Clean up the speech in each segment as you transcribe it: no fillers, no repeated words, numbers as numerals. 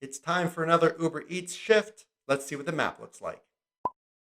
It's time for another Uber Eats shift. Let's see what the map looks like.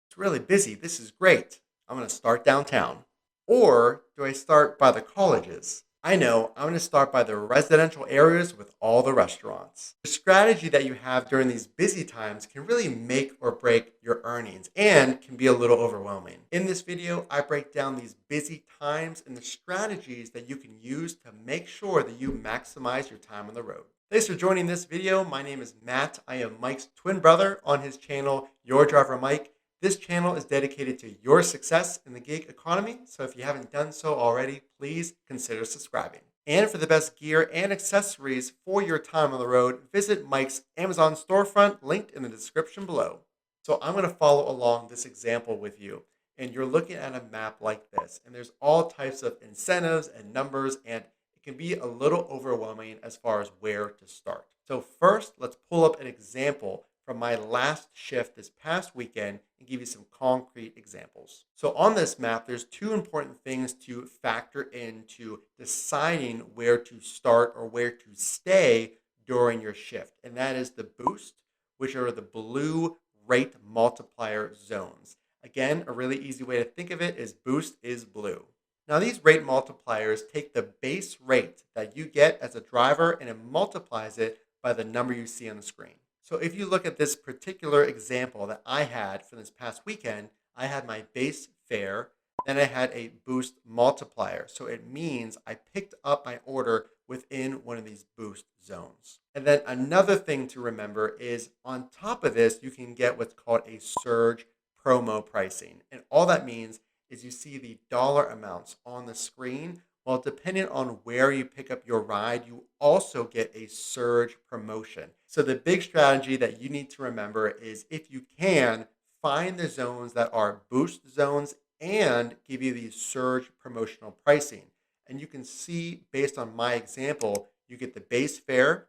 It's really busy. This is great. I'm going to start downtown. Or do I start by the colleges? I know, I'm going to start by the residential areas with all the restaurants. The strategy that you have during these busy times can really make or break your earnings and can be a little overwhelming. In this video, I break down these busy times and the strategies that you can use to make sure that you maximize your time on the road. Thanks for joining this video. My name is Matt. I am Mike's twin brother on his channel, Your Driver Mike. This channel is dedicated to your success in the gig economy, so if you haven't done so already, please consider subscribing. And for the best gear and accessories for your time on the road, visit Mike's Amazon storefront linked in the description below. So I'm going to follow along this example with you, and you're looking at a map like this, and there's all types of incentives and numbers, and it can be a little overwhelming as far as where to start. So first, let's pull up an example from my last shift this past weekend and give you some concrete examples. So on this map, there's two important things to factor into deciding where to start or where to stay during your shift. And that is the boost, which are the blue rate multiplier zones. Again, a really easy way to think of it is boost is blue. Now these rate multipliers take the base rate that you get as a driver and it multiplies it by the number you see on the screen. So if you look at this particular example that I had for this past weekend, I had my base fare, then I had a boost multiplier. So it means I picked up my order within one of these boost zones. And then another thing to remember is on top of this, you can get what's called a surge promo pricing. And all that means is you see the dollar amounts on the screen. Well, depending on where you pick up your ride, you also get a surge promotion. So the big strategy that you need to remember is if you can, find the zones that are boost zones and give you the surge promotional pricing. And you can see based on my example, you get the base fare,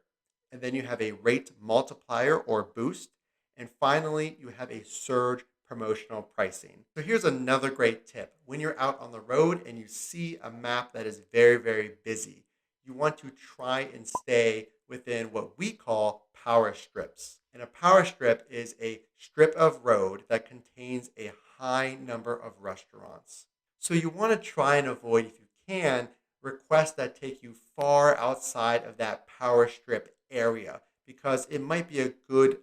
and then you have a rate multiplier or boost. And finally, you have a surge promotional pricing. So here's another great tip. When you're out on the road and you see a map that is very, very busy, you want to try and stay within what we call power strips. And a power strip is a strip of road that contains a high number of restaurants. So you want to try and avoid, if you can, requests that take you far outside of that power strip area because it might be a good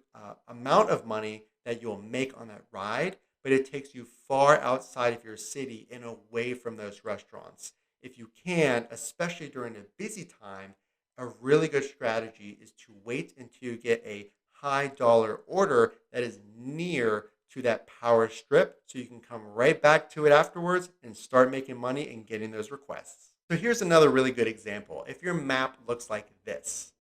amount of money that you'll make on that ride, but it takes you far outside of your city and away from those restaurants. If you can, especially during a busy time, a really good strategy is to wait until you get a high dollar order that is near to that power strip so you can come right back to it afterwards and start making money and getting those requests. So here's another really good example. If your map looks like this,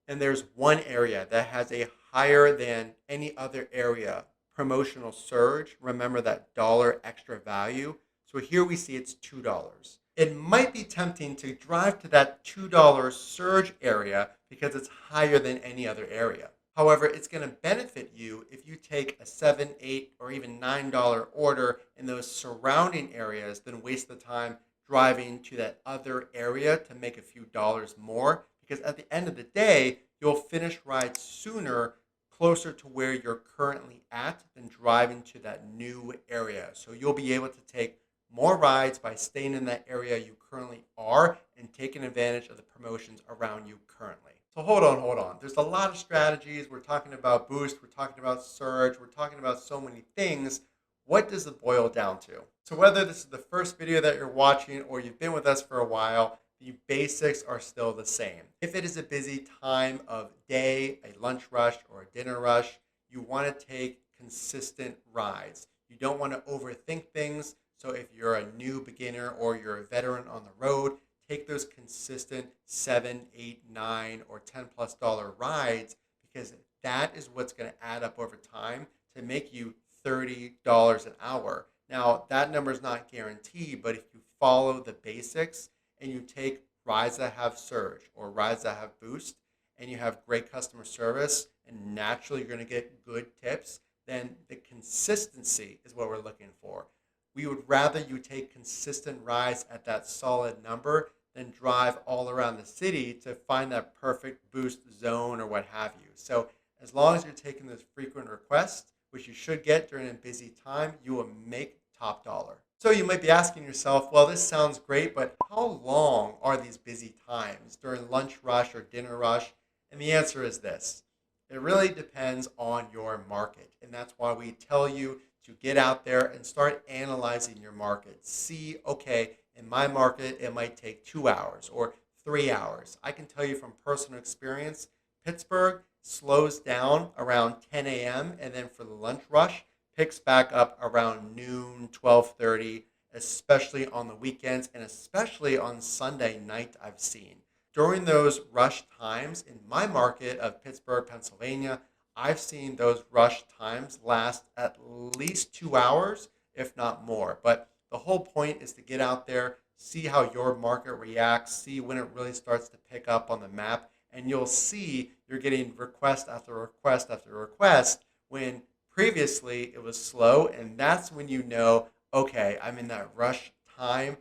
and there's one area that has a higher than any other area promotional surge, remember that dollar extra value. So here we see it's $2. It might be tempting to drive to that $2 surge area because it's higher than any other area. However, it's going to benefit you if you take a $7, $8, or even $9 order in those surrounding areas than waste the time driving to that other area to make a few dollars more. Because at the end of the day, you'll finish rides sooner, closer to where you're currently at than driving to that new area. So you'll be able to take more rides by staying in that area you currently are and taking advantage of the promotions around you currently. So hold on. There's a lot of strategies. We're talking about boost, we're talking about surge, we're talking about so many things. What does it boil down to? So whether this is the first video that you're watching or you've been with us for a while, the basics are still the same. If it is a busy time of day, a lunch rush or a dinner rush, you want to take consistent rides. You don't want to overthink things. So if you're a new beginner or you're a veteran on the road, take those consistent $7, $8, $9, or $10+ rides because that is what's going to add up over time to make you $30 an hour. Now, that number is not guaranteed, but if you follow the basics, and you take rides that have surge or rides that have boost and you have great customer service and naturally you're going to get good tips, then the consistency is what we're looking for. We would rather you take consistent rides at that solid number than drive all around the city to find that perfect boost zone or what have you. So as long as you're taking those frequent requests, which you should get during a busy time, you will make top dollar. So you might be asking yourself, well, this sounds great, but how long are these busy times during lunch rush or dinner rush? And the answer is this. It really depends on your market. And that's why we tell you to get out there and start analyzing your market. See, okay, in my market, it might take 2 hours or 3 hours. I can tell you from personal experience, Pittsburgh slows down around 10 a.m. and then for the lunch rush, picks back up around noon, 12:30, especially on the weekends and especially on Sunday night I've seen. During those rush times in my market of Pittsburgh, Pennsylvania, I've seen those rush times last at least 2 hours, if not more. But the whole point is to get out there, see how your market reacts, see when it really starts to pick up on the map, and you'll see you're getting request after request after request when previously it was slow, and that's when you know, okay, I'm in that rush time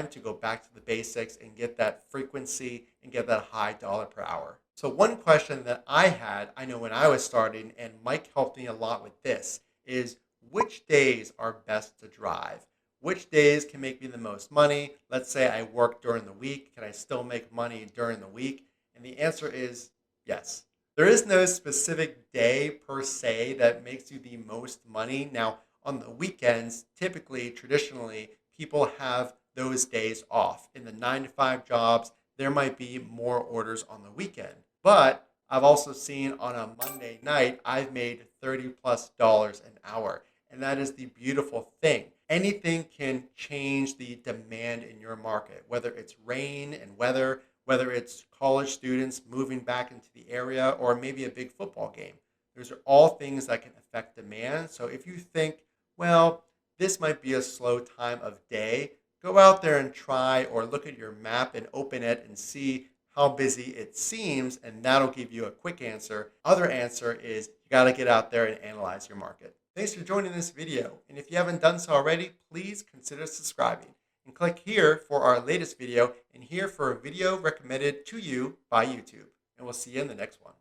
to go back to the basics and get that frequency and get that high dollar per hour. So one question that I had, I know when I was starting, and Mike helped me a lot with this, is which days are best to drive? Which days can make me the most money? Let's say I work during the week. Can I still make money during the week? And the answer is yes. There is no specific day per se that makes you the most money. Now, on the weekends, typically, traditionally, people have those days off. In the 9 to 5 jobs, there might be more orders on the weekend. But I've also seen on a Monday night, I've made $30+ an hour. And that is the beautiful thing. Anything can change the demand in your market, whether it's rain and weather, whether it's college students moving back into the area, or maybe a big football game. Those are all things that can affect demand. So if you think, well, this might be a slow time of day, go out there and try, or look at your map and open it and see how busy it seems, and that'll give you a quick answer. Other answer is you got to get out there and analyze your market. Thanks for joining this video, and if you haven't done so already, please consider subscribing. And click here for our latest video and here for a video recommended to you by YouTube. And we'll see you in the next one.